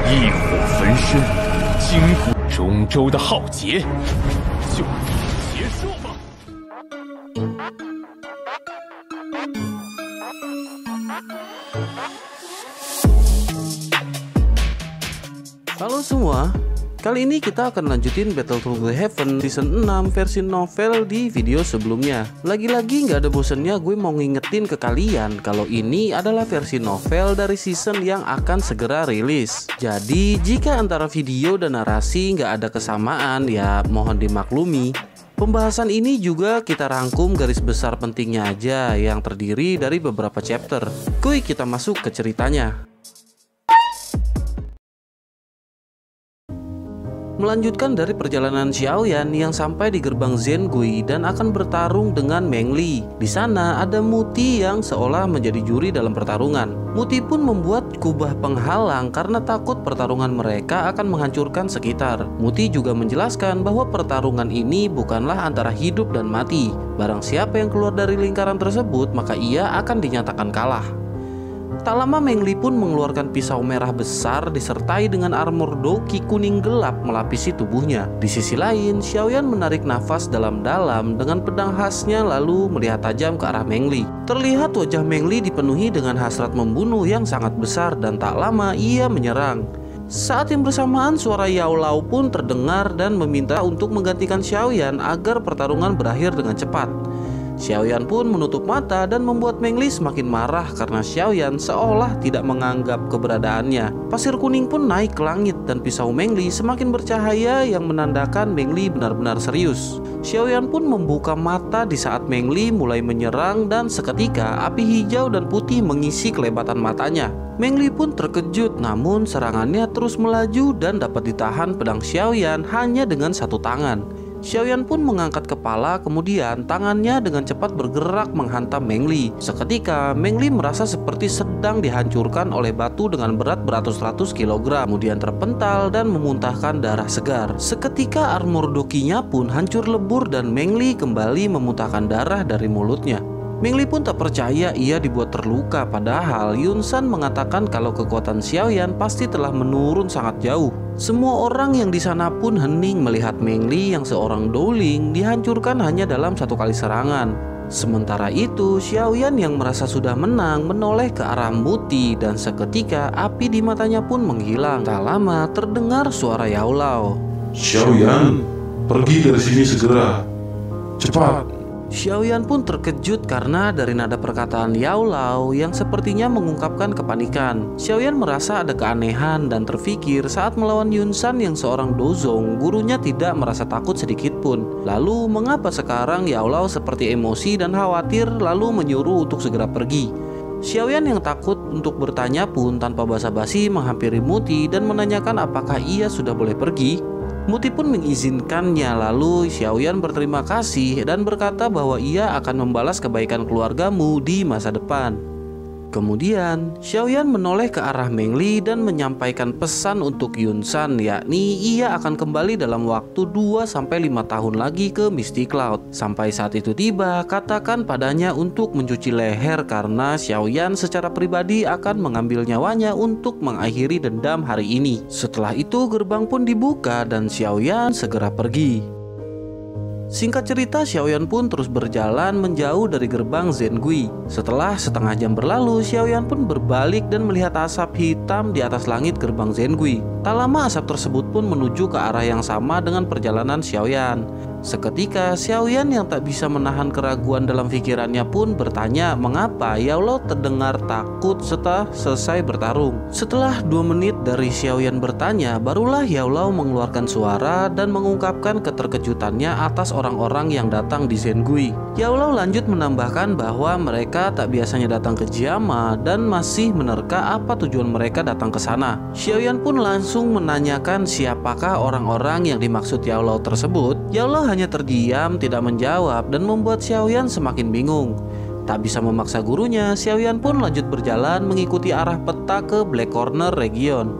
异火焚身，经过中州的浩劫，就此结束吧。Halo semua, kali ini kita akan lanjutin Battle Through the Heaven Season 6 versi novel di video sebelumnya. Lagi-lagi nggak ada bosennya gue mau ngingetin ke kalian kalau ini adalah versi novel dari season yang akan segera rilis. Jadi jika antara video dan narasi nggak ada kesamaan ya mohon dimaklumi. Pembahasan ini juga kita rangkum garis besar pentingnya aja yang terdiri dari beberapa chapter. Kuy kita masuk ke ceritanya. Melanjutkan dari perjalanan Xiaoyan yang sampai di gerbang Zengui dan akan bertarung dengan Meng Li. Di sana ada Muti yang seolah menjadi juri dalam pertarungan. Muti pun membuat kubah penghalang karena takut pertarungan mereka akan menghancurkan sekitar. Muti juga menjelaskan bahwa pertarungan ini bukanlah antara hidup dan mati. Barang siapa yang keluar dari lingkaran tersebut maka ia akan dinyatakan kalah. Tak lama Meng Li pun mengeluarkan pisau merah besar disertai dengan armor doki kuning gelap melapisi tubuhnya. Di sisi lain, Xiaoyan menarik nafas dalam-dalam dengan pedang khasnya lalu melihat tajam ke arah Meng Li. Terlihat wajah Meng Li dipenuhi dengan hasrat membunuh yang sangat besar dan tak lama ia menyerang. Saat yang bersamaan suara Yao Lao pun terdengar dan meminta untuk menggantikan Xiaoyan agar pertarungan berakhir dengan cepat. Xiaoyan pun menutup mata dan membuat Meng Li semakin marah karena Xiaoyan seolah tidak menganggap keberadaannya. Pasir kuning pun naik ke langit dan pisau Meng Li semakin bercahaya yang menandakan Meng Li benar-benar serius. Xiaoyan pun membuka mata di saat Meng Li mulai menyerang dan seketika api hijau dan putih mengisi kelebatan matanya. Meng Li pun terkejut namun serangannya terus melaju dan dapat ditahan pedang Xiaoyan hanya dengan satu tangan. Xiaoyan pun mengangkat kepala kemudian tangannya dengan cepat bergerak menghantam Meng Li. Seketika Meng Li merasa seperti sedang dihancurkan oleh batu dengan berat beratus-ratus kilogram, kemudian terpental dan memuntahkan darah segar. Seketika armor dokinya pun hancur lebur dan Meng Li kembali memuntahkan darah dari mulutnya. Meng Li pun tak percaya ia dibuat terluka, padahal Yun San mengatakan kalau kekuatan Xiaoyan pasti telah menurun sangat jauh. Semua orang yang di sana pun hening melihat Meng Li yang seorang Dowling dihancurkan hanya dalam satu kali serangan. Sementara itu, Xiaoyan yang merasa sudah menang menoleh ke arah Muti dan seketika api di matanya pun menghilang. Tak lama terdengar suara Yao Lao. Xiaoyan, pergi dari sini segera. Cepat. Xiaoyan pun terkejut karena dari nada perkataan Yao Lao yang sepertinya mengungkapkan kepanikan. Xiaoyan merasa ada keanehan dan terfikir saat melawan Yun San yang seorang dozong, gurunya tidak merasa takut sedikit pun. Lalu mengapa sekarang Yao Lao seperti emosi dan khawatir lalu menyuruh untuk segera pergi? Xiaoyan yang takut untuk bertanya pun tanpa basa-basi menghampiri Muti dan menanyakan apakah ia sudah boleh pergi. Muti pun mengizinkannya, lalu Xiaoyan berterima kasih dan berkata bahwa ia akan membalas kebaikan keluargamu di masa depan. Kemudian Xiaoyan menoleh ke arah Meng Li dan menyampaikan pesan untuk Yun San, yakni ia akan kembali dalam waktu 2-5 tahun lagi ke Misty Cloud. Sampai saat itu tiba, katakan padanya untuk mencuci leher karena Xiaoyan secara pribadi akan mengambil nyawanya untuk mengakhiri dendam hari ini. Setelah itu gerbang pun dibuka dan Xiaoyan segera pergi. Singkat cerita, Xiaoyan pun terus berjalan menjauh dari gerbang Zengui. Setelah setengah jam berlalu, Xiaoyan pun berbalik dan melihat asap hitam di atas langit gerbang Zengui. Tak lama asap tersebut pun menuju ke arah yang sama dengan perjalanan Xiaoyan. Seketika Xiaoyan yang tak bisa menahan keraguan dalam pikirannya pun bertanya mengapa Yao Lao terdengar takut setelah selesai bertarung. Setelah 2 menit dari Xiaoyan bertanya, barulah Yao Lao mengeluarkan suara dan mengungkapkan keterkejutannya atas orang-orang yang datang di Zengui. Yao Lao lanjut menambahkan bahwa mereka tak biasanya datang ke Jiama dan masih menerka apa tujuan mereka datang ke sana. Xiaoyan pun langsung menanyakan siapakah orang-orang yang dimaksud Yao Lao tersebut. Yao Lao hanya terdiam, tidak menjawab dan membuat Xiaoyan semakin bingung. Tak bisa memaksa gurunya, Xiaoyan pun lanjut berjalan mengikuti arah peta ke Black Corner Region.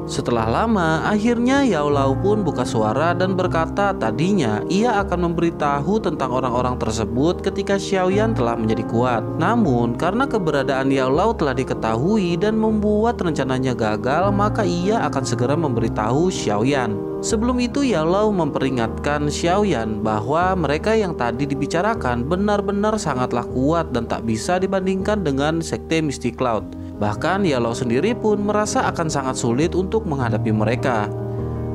Setelah lama, akhirnya Yao Lao pun buka suara dan berkata tadinya ia akan memberitahu tentang orang-orang tersebut ketika Xiaoyan telah menjadi kuat. Namun, karena keberadaan Yao Lao telah diketahui dan membuat rencananya gagal, maka ia akan segera memberitahu Xiaoyan. Sebelum itu, Yao Lao memperingatkan Xiaoyan bahwa mereka yang tadi dibicarakan benar-benar sangatlah kuat dan tak bisa dibandingkan dengan Sekte Misty Cloud. Bahkan Yao Lao sendiri pun merasa akan sangat sulit untuk menghadapi mereka.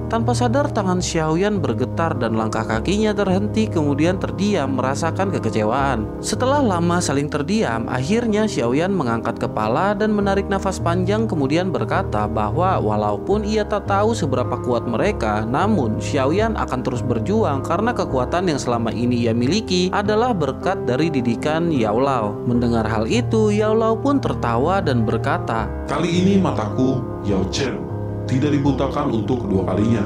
Tanpa sadar tangan Xiaoyan bergetar dan langkah kakinya terhenti, kemudian terdiam merasakan kekecewaan. Setelah lama saling terdiam, akhirnya Xiaoyan mengangkat kepala dan menarik nafas panjang, kemudian berkata bahwa walaupun ia tak tahu seberapa kuat mereka, namun Xiaoyan akan terus berjuang karena kekuatan yang selama ini ia miliki adalah berkat dari didikan Yao Lao. Mendengar hal itu, Yao Lao pun tertawa dan berkata, "Kali ini mataku, Yao Chen, tidak dibutakan untuk kedua kalinya."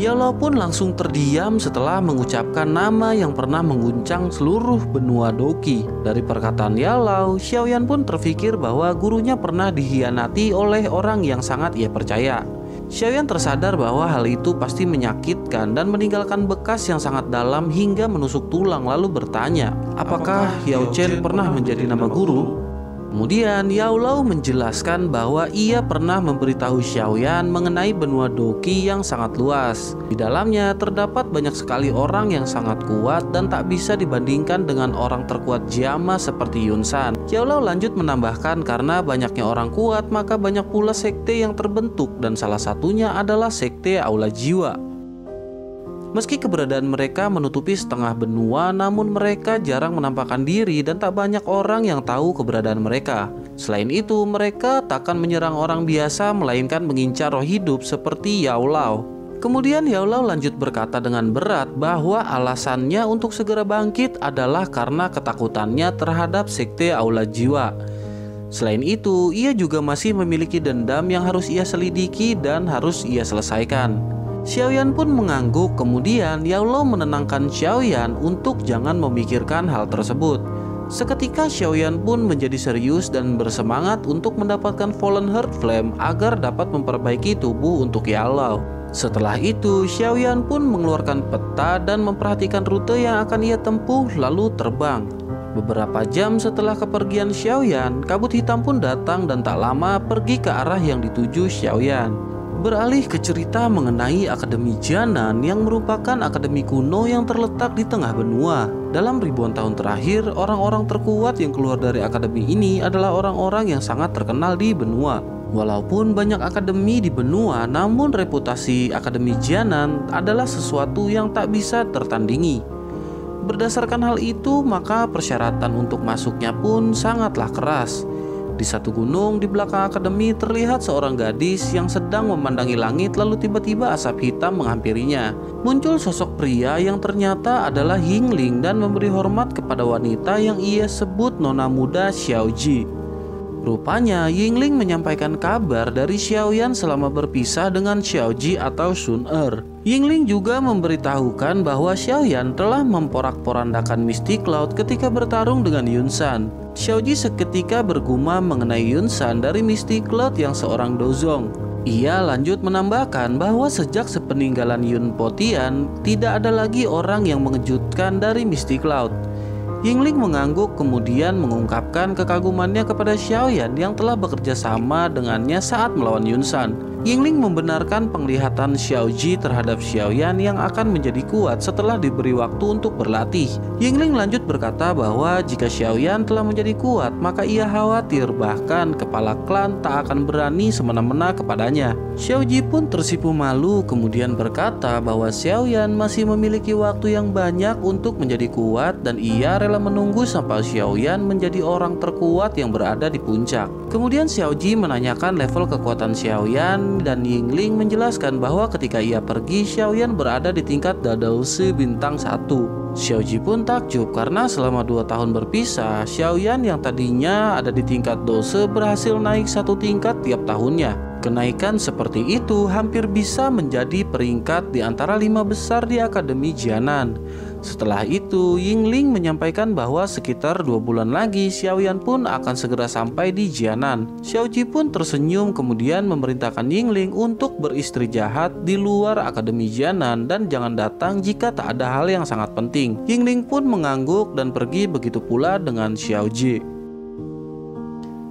Yao Lao pun langsung terdiam setelah mengucapkan nama yang pernah mengguncang seluruh benua Doqi. Dari perkataan Yao Lao, Xiaoyan pun terfikir bahwa gurunya pernah dikhianati oleh orang yang sangat ia percaya. Xiaoyan tersadar bahwa hal itu pasti menyakitkan dan meninggalkan bekas yang sangat dalam hingga menusuk tulang, lalu bertanya, apakah Yao Chen pernah menjadi nama guru? Kemudian Yao Lao menjelaskan bahwa ia pernah memberitahu Xiaoyan mengenai benua Doqi yang sangat luas. Di dalamnya terdapat banyak sekali orang yang sangat kuat dan tak bisa dibandingkan dengan orang terkuat Jiama seperti Yun San. Yao Lao lanjut menambahkan karena banyaknya orang kuat maka banyak pula sekte yang terbentuk dan salah satunya adalah sekte Aula Jiwa. Meski keberadaan mereka menutupi setengah benua, namun mereka jarang menampakkan diri dan tak banyak orang yang tahu keberadaan mereka. Selain itu, mereka takkan menyerang orang biasa melainkan mengincar roh hidup seperti Yao Lao. Kemudian Yao Lao lanjut berkata dengan berat bahwa alasannya untuk segera bangkit adalah karena ketakutannya terhadap sekte Aula Jiwa. Selain itu, ia juga masih memiliki dendam yang harus ia selidiki dan harus ia selesaikan. Xiaoyan pun mengangguk, kemudian Yao Lao menenangkan Xiaoyan untuk jangan memikirkan hal tersebut. Seketika Xiaoyan pun menjadi serius dan bersemangat untuk mendapatkan Fallen Heart Flame agar dapat memperbaiki tubuh untuk Yao Lao. Setelah itu, Xiaoyan pun mengeluarkan peta dan memperhatikan rute yang akan ia tempuh lalu terbang. Beberapa jam setelah kepergian Xiaoyan, kabut hitam pun datang dan tak lama pergi ke arah yang dituju Xiaoyan. Beralih ke cerita mengenai Akademi Jianan yang merupakan akademi kuno yang terletak di tengah benua. Dalam ribuan tahun terakhir, orang-orang terkuat yang keluar dari akademi ini adalah orang-orang yang sangat terkenal di benua. Walaupun banyak akademi di benua, namun reputasi Akademi Jianan adalah sesuatu yang tak bisa tertandingi. Berdasarkan hal itu, maka persyaratan untuk masuknya pun sangatlah keras. Di satu gunung di belakang akademi terlihat seorang gadis yang sedang memandangi langit, lalu tiba-tiba asap hitam menghampirinya. Muncul sosok pria yang ternyata adalah Yingling dan memberi hormat kepada wanita yang ia sebut nona muda Xiaoji. Rupanya Yingling menyampaikan kabar dari Xiaoyan selama berpisah dengan Xiaoji atau Sun Er. Yingling juga memberitahukan bahwa Xiaoyan telah memporak-porandakan Misty Cloud ketika bertarung dengan Yun San. Xiaoji seketika bergumam mengenai Yun San dari Misty Cloud yang seorang dozong. Ia lanjut menambahkan bahwa sejak sepeninggalan Yun Potian, tidak ada lagi orang yang mengejutkan dari Misty Cloud. Yingling mengangguk kemudian mengungkapkan kekagumannya kepada Xiaoyan yang telah bekerja sama dengannya saat melawan Yun San. Yingling membenarkan penglihatan Xiaoji terhadap Xiaoyan yang akan menjadi kuat setelah diberi waktu untuk berlatih. Yingling lanjut berkata bahwa jika Xiaoyan telah menjadi kuat, maka ia khawatir bahkan kepala klan tak akan berani semena-mena kepadanya. Xiaoji pun tersipu malu kemudian berkata bahwa Xiaoyan masih memiliki waktu yang banyak untuk menjadi kuat dan ia rela menunggu sampai Xiaoyan menjadi orang terkuat yang berada di puncak. Kemudian Xiaoji menanyakan level kekuatan Xiaoyan dan Yingling menjelaskan bahwa ketika ia pergi, Xiaoyan berada di tingkat Dadoushi bintang 1. Xiaoji pun takjub karena selama 2 tahun berpisah, Xiaoyan yang tadinya ada di tingkat Dose berhasil naik 1 tingkat tiap tahunnya. Kenaikan seperti itu hampir bisa menjadi peringkat di antara 5 besar di Akademi Jianan. Setelah itu, Yingling menyampaikan bahwa sekitar 2 bulan lagi Xiaoyan pun akan segera sampai di Jianan. Xiaoji pun tersenyum kemudian memerintahkan Yingling untuk beristri jahat di luar Akademi Jianan dan jangan datang jika tak ada hal yang sangat penting. Yingling pun mengangguk dan pergi, begitu pula dengan Xiaoji.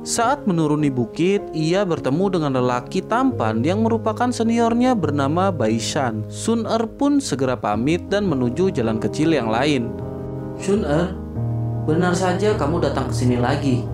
Saat menuruni bukit, ia bertemu dengan lelaki tampan yang merupakan seniornya bernama Baishan. Sun Er pun segera pamit dan menuju jalan kecil yang lain. Sun Er, benar saja kamu datang ke sini lagi,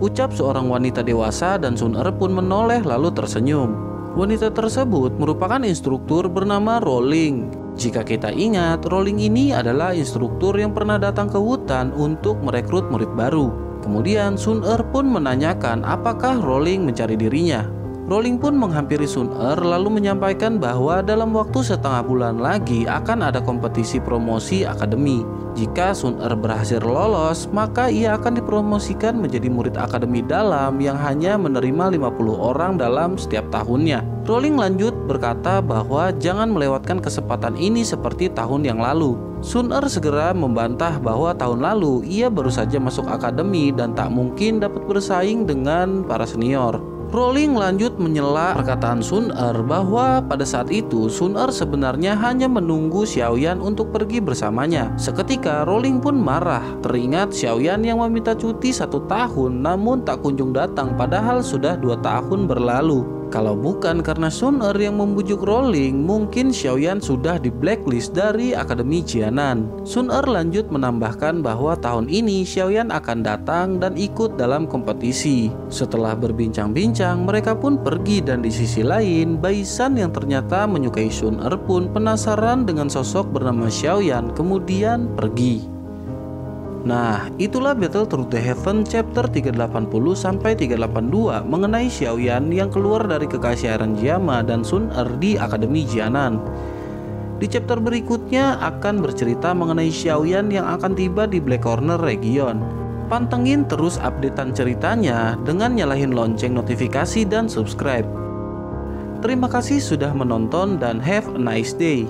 ucap seorang wanita dewasa dan Sun Er pun menoleh lalu tersenyum. Wanita tersebut merupakan instruktur bernama Rolling. Jika kita ingat, Rolling ini adalah instruktur yang pernah datang ke hutan untuk merekrut murid baru. Kemudian Sun Er pun menanyakan apakah Rolling mencari dirinya. Rolling pun menghampiri Sun Er lalu menyampaikan bahwa dalam waktu setengah bulan lagi akan ada kompetisi promosi akademi. Jika Sun Er berhasil lolos, maka ia akan dipromosikan menjadi murid akademi dalam yang hanya menerima 50 orang dalam setiap tahunnya. Rolling lanjut berkata bahwa jangan melewatkan kesempatan ini seperti tahun yang lalu. Sun Er segera membantah bahwa tahun lalu ia baru saja masuk akademi dan tak mungkin dapat bersaing dengan para senior. Rolling lanjut menyela perkataan Sun Er bahwa pada saat itu Sun Er sebenarnya hanya menunggu Xiaoyan untuk pergi bersamanya. Seketika Rolling pun marah, teringat Xiaoyan yang meminta cuti 1 tahun namun tak kunjung datang padahal sudah 2 tahun berlalu. Kalau bukan karena Sun Er yang membujuk Rolling, mungkin Xiaoyan sudah di blacklist dari Akademi Jianan. Sun Er lanjut menambahkan bahwa tahun ini Xiaoyan akan datang dan ikut dalam kompetisi. Setelah berbincang-bincang, mereka pun pergi dan di sisi lain, Baishan yang ternyata menyukai Sun Er pun penasaran dengan sosok bernama Xiaoyan kemudian pergi. Nah, itulah Battle Through the Heaven chapter 380-382 mengenai Xiaoyan yang keluar dari kekaisaran Jiama dan Sun Er di Akademi Jianan. Di chapter berikutnya akan bercerita mengenai Xiaoyan yang akan tiba di Black Corner region. Pantengin terus updatean ceritanya dengan nyalahin lonceng notifikasi dan subscribe. Terima kasih sudah menonton dan have a nice day.